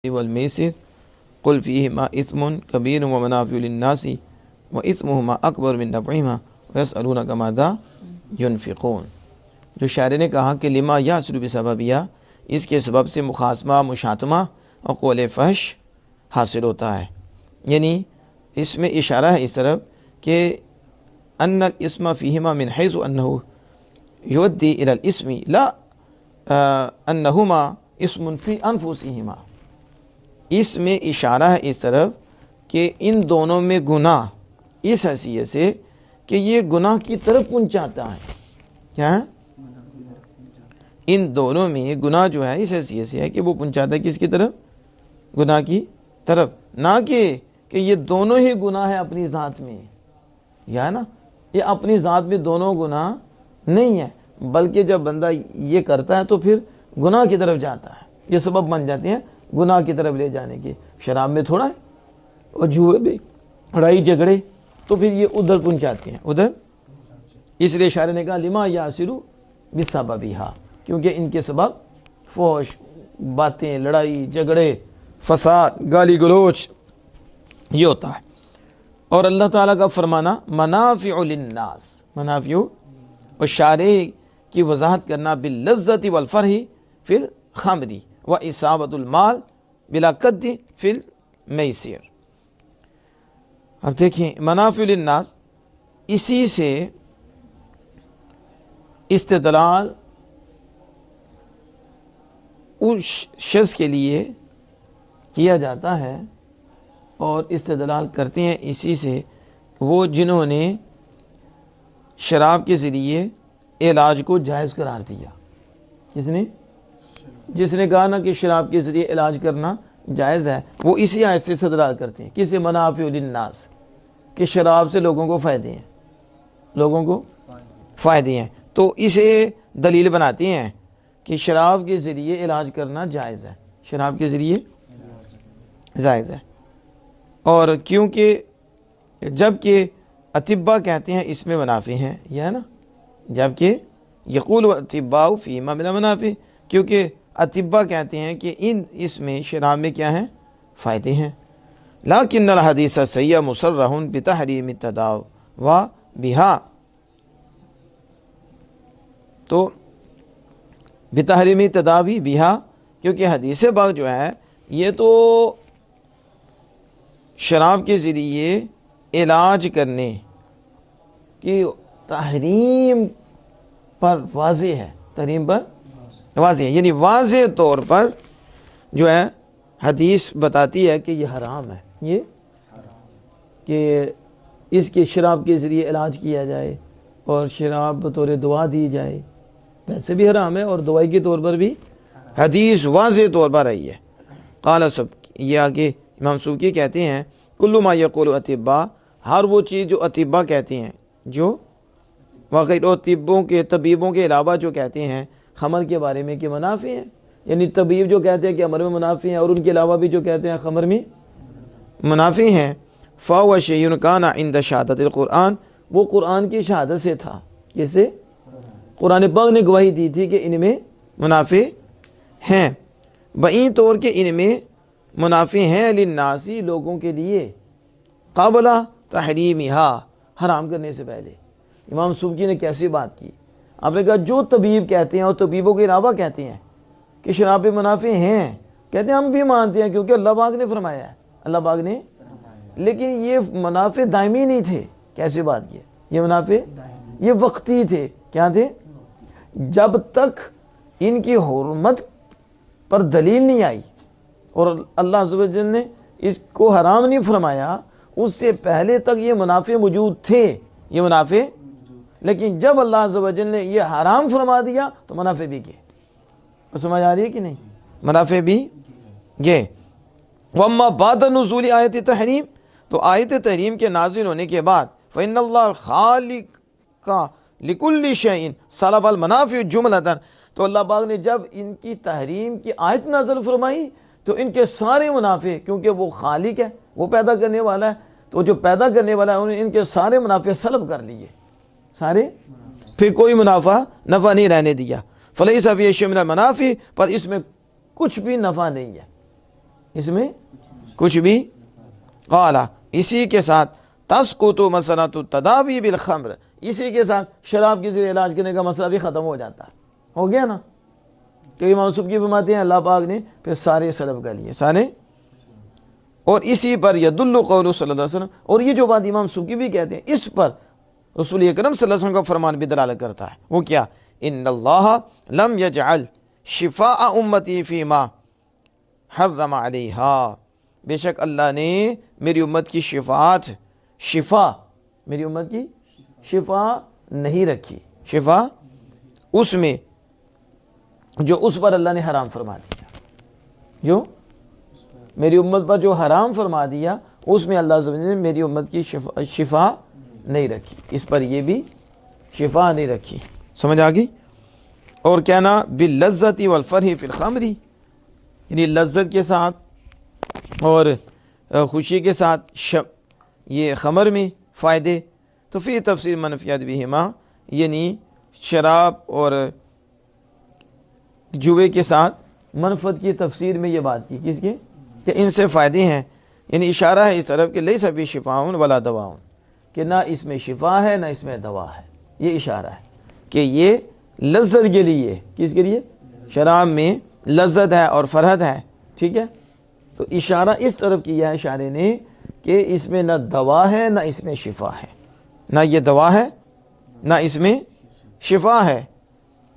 والمیسر قل فیہما اثم کبیر ومنافع للناس واثمہما اکبر من نفعہما ویسألونک ماذا ینفقون۔ جو شاعر نے کہا کہ لما یحصل بسببہا، اس کے سبب سے مخاصمہ، مشاتمہ اور قول فحش حاصل ہوتا ہے، یعنی اس میں اشارہ ہے اس طرف کہ ان الاسم فیہما من حیث انہ یودی الی الاسم لا انہما اسم فی انفسہما۔ اس میں اشارہ ہے اس طرف کہ ان دونوں میں گناہ اس حیثیت سے کہ یہ گناہ کی طرف پہنچاتا ہے۔ کیا ہے؟ ان دونوں میں گناہ جو ہے اس حیثیت سے ہے کہ وہ پہنچاتا ہے کس کی طرف؟ گناہ کی طرف، نہ کہ یہ دونوں ہی گناہ ہے اپنی ذات میں، یا نا یہ اپنی ذات میں دونوں گناہ نہیں ہے، بلکہ جب بندہ یہ کرتا ہے تو پھر گناہ کی طرف جاتا ہے، یہ سبب بن جاتے ہیں گناہ کی طرف لے جانے کے۔ شراب میں تھوڑا ہے، اور جوئے میں لڑائی جھگڑے تو پھر یہ ادھر پہنچاتے ہیں، ادھر۔ اس لیے شاعر نے کہا لما یاسر بسببھا، کیونکہ ان کے سبب فحش باتیں، لڑائی جھگڑے، فساد، گالی گلوچ یہ ہوتا ہے۔ اور اللہ تعالیٰ کا فرمانا منافع للناس، منافع، اور شارع کی وضاحت کرنا باللذت والفرح فی الخمر واصابۃ المال بلا قد فی المیسر۔ اب دیکھیں منافع للناس، اسی سے استدلال اس شخص کے لیے کیا جاتا ہے، اور استدلال کرتے ہیں اسی سے وہ جنہوں نے شراب کے ذریعے علاج کو جائز قرار دیا۔ جس نے کہا نا کہ شراب کے ذریعے علاج کرنا جائز ہے، وہ اسی آیت سے استدلال کرتے ہیں، کسے؟ منافع للناس، کہ شراب سے لوگوں کو فائدے ہیں، لوگوں کو فائدے ہیں، تو اسے دلیل بناتے ہیں کہ شراب کے ذریعے علاج کرنا جائز ہے، شراب کے ذریعے جائز ہے۔ اور کیونکہ جبکہ اطباء کہتے ہیں اس میں منافع ہیں، یہ ہے نا، جبکہ یقول اطباء فیما من منافع، کیونکہ اطباء کہتے ہیں کہ اس میں شراب میں کیا ہیں؟ فائدے ہیں۔ لیکن الحدیث الصحیح مصرح بتحریم التداوی بہا، تو بتحریم التداوی بہا، کیونکہ حدیث پاک جو ہے یہ تو شراب کے ذریعے علاج کرنے کی تحریم پر واضح ہے، تحریم پر واضح ہے، یعنی واضح طور پر جو ہے حدیث بتاتی ہے کہ یہ حرام ہے، یہ کہ اس کے شراب کے ذریعے علاج کیا جائے اور شراب بطور دوا دی جائے، ویسے بھی حرام ہے اور دوائی کے طور پر بھی حدیث واضح طور پر آئی ہے۔ قال سب، یہ آگے امام سبکی کہتے ہیں کل ما یقول اطباء، ہر وہ چیز جو اطباء کہتے ہیں، جو وغیرہ طبیبوں کے علاوہ جو کہتے ہیں خمر کے بارے میں کہ منافع ہیں، یعنی طبیب جو کہتے ہیں کہ خمر میں منافع ہیں اور ان کے علاوہ بھی جو کہتے ہیں خمر میں منافع ہیں، فَهُوَ شَيْءٌ كَانَ عِنْدَ شَهَادَةِ الْقُرْآنِ، وہ قرآن کی شہادت سے تھا، کس سے؟ قرآن پاک نے گواہی دی تھی کہ ان میں منافع ہیں، بئیں طور کے ان میں منافع ہیں للناسی، لوگوں کے لیے، قبل تحریمہا، حرام کرنے سے پہلے۔ امام سبکی نے کیسی بات کی؟ آپ نے کہا جو طبیب کہتے ہیں اور طبیبوں کے علاوہ کہتے ہیں کہ شراب پہ منافع ہیں، کہتے ہیں ہم بھی مانتے ہیں کیونکہ اللہ پاک نے فرمایا ہے، اللہ پاک نے، لیکن یہ منافع دائمی نہیں تھے۔ کیسی بات کی؟ یہ منافع یہ وقتی تھے، کیا تھے؟ جب تک ان کی حرمت پر دلیل نہیں آئی اور اللہ عز و جل نے اس کو حرام نہیں فرمایا، اس سے پہلے تک یہ منافع موجود تھے، یہ منافع، لیکن جب اللہ عز و جل نے یہ حرام فرما دیا تو منافع بھی گئے۔ سمجھ آ رہی ہے کہ نہیں؟ منافع بھی گئے۔ وَأَمَّا بَعْدَ نُزُولِ آیَتِ تحریم، تو آیت تحریم کے نازل ہونے کے بعد فَإِنَّ اللَّهَ الْخَالِقَ لِكُلِّ شَيْءٍ سَلَبَ الْمَنَافِعَ جُمْلَةً، تو اللہ پاک نے جب ان کی تحریم کی آیت نازل فرمائی تو ان کے سارے منافع، کیونکہ وہ خالق ہے، وہ پیدا کرنے والا ہے، تو جو پیدا کرنے والا ہے انہوں نے ان کے سارے منافع سلب کر لیے، سارے، پھر کوئی نفع نہیں رہنے دیا۔ فَلَيْسَ فِيهِ شَيْءٌ مِنَ الْمَنَافِعِ، پر اس میں کچھ بھی نفع نہیں ہے، اس میں کچھ بھی قالا اسی کے ساتھ تسقط مسئلۃ التداوی بالخمر، اسی کے ساتھ شراب کے ذریعے علاج کرنے کا مسئلہ بھی ختم ہو جاتا ہے، ہو گیا نا، کیونکہ امام سبکی فرماتے ہیں اللہ پاک نے پھر سارے سلب کر لیے سارے، اور اسی پر یدل قول صلی اللہ علیہ وسلم، اور یہ جو بات امام سبکی بھی کہتے ہیں اس پر رسول اکرم صلی اللہ علیہ وسلم کا فرمان بھی دلالت کرتا ہے، وہ کیا؟ ان اللہ لم یجعل شفاء امتی فیما حرم علیہا، بے شک اللہ نے میری امت کی شفا میری امت کی شفا نہیں رکھی، شفا اس میں جو اس پر اللہ نے حرام فرما دیا، جو میری امت پر جو حرام فرما دیا اس میں اللہ عز و جل نے میری امت کی شفا نہیں رکھی، اس پر یہ بھی شفا نہیں رکھی، سمجھ آ گئی؟ اور کیا نا باللذت والفرح فی الخمر، یعنی لذت کے ساتھ اور خوشی کے ساتھ یہ خمر میں فائدے، تو فی تفسیر منفیات بہما، یعنی شراب اور جوے کے ساتھ منفعت کی تفسیر میں یہ بات کی، کس کے؟ کہ ان سے فائدے ہیں، یعنی اشارہ ہے اس طرف کہ لیس فی شفاء ولا دواء، کہ نہ اس میں شفا ہے نہ اس میں دوا ہے، یہ اشارہ ہے کہ یہ لذت کے لیے، کس کے لیے؟ شراب میں لذت ہے اور فرحت ہے، ٹھیک ہے، تو اشارہ اس طرف کیا ہے اشارے نے کہ اس میں نہ دوا ہے نہ اس میں شفا ہے، نہ یہ دوا ہے نہ اس میں شفا ہے،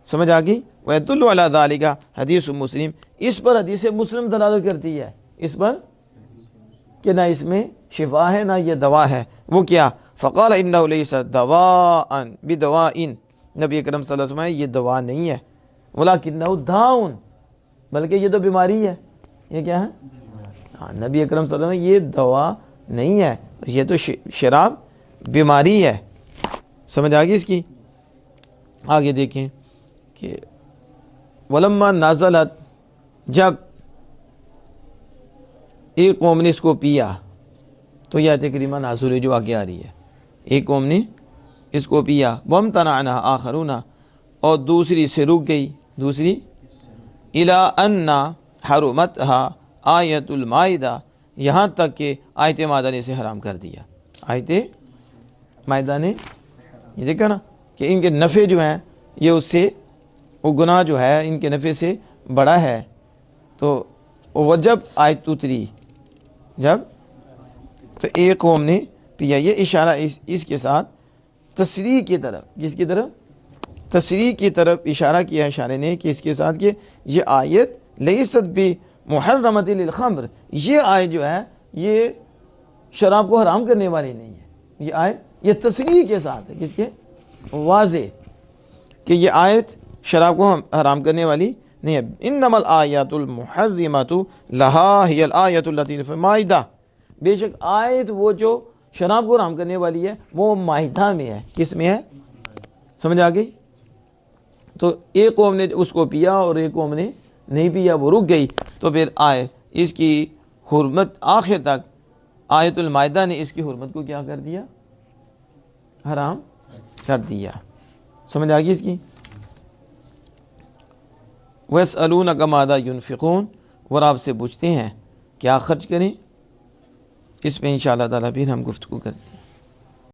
سمجھ آ گئی؟ وَيَدُلُّ عَلَى ذَلِكَ حدیث مسلم، اس پر حدیث مسلم دلالت کرتی ہے اس پر کہ نہ اس میں شفا ہے نہ یہ دوا ہے، وہ کیا؟ فَقَالَ إِنَّهُ لَيْسَ دَوَاءً بِدَوَاءٍ، نبی اکرم صلی اللہ علیہ وسلم یہ دوا نہیں ہے، وَلَكِنَّهُ دَاءٌ، بلکہ یہ تو بیماری ہے، یہ کیا ہے؟ ہاں، نبی اکرم صلی اللہ علیہ وسلم یہ دوا نہیں ہے، یہ تو شراب بیماری ہے، سمجھ آ گئی اس کی؟ آگے دیکھیں کہ وَلَمَّا نَازَلَتْ، جب ایک قوم نے اس کو پیا، تو یہ آیت کریمہ نازل ہے جو آگے آ رہی ہے، ایک قوم نے اس کو پیا، وَامْتَنَعَ آخَرُونَ، اور دوسری سے رک گئی، دوسری إِلَىٰ أَنَّ حَرُمَتْهَا آیت المائدہ، یہاں تک کہ آیت مائدہ نے اسے حرام کر دیا، آیت مائدہ نے، یہ دیکھا نا کہ ان کے نفع جو ہیں یہ اس سے، وہ گناہ جو ہے ان کے نفع سے بڑا ہے، تو وہ جب آیت اتری، جب تو ایک قوم نے پیا، یہ اشارہ اس کے ساتھ تصریح کی طرف، کس کی طرف؟ تصریح کی طرف اشارہ کیا اشارے نے کہ اس کے ساتھ کہ یہ آیت لیست بمحرمۃ للخمر، یہ آیت جو ہے یہ شراب کو حرام کرنے والی نہیں ہے، یہ آیت یہ تصریح کے ساتھ ہے، کس کے؟ واضح کہ یہ آیت شراب کو حرام کرنے والی نہیں ہے، انما الآیات المحرمۃ لہا ہی الآیت التی فی المائدہ، بے شک آیت وہ جو شراب کو حرام کرنے والی ہے وہ مائدہ میں ہے، کس میں ہے؟ سمجھ آ گئی؟ تو ایک قوم نے اس کو پیا اور ایک قوم نے نہیں پیا، وہ رک گئی، تو پھر آئے اس کی حرمت آخر تک آیت المائدہ نے اس کی حرمت کو کیا کر دیا؟ حرام کر دیا، سمجھ آ گئی اس کی؟ وَيَسْأَلُونَكَ مَاذَا يُنْفِقُونَ، اور آپ سے پوچھتے ہیں کیا خرچ کریں، اس پہ انشاءاللہ تعالیٰ پھر ہم گفتگو کریں۔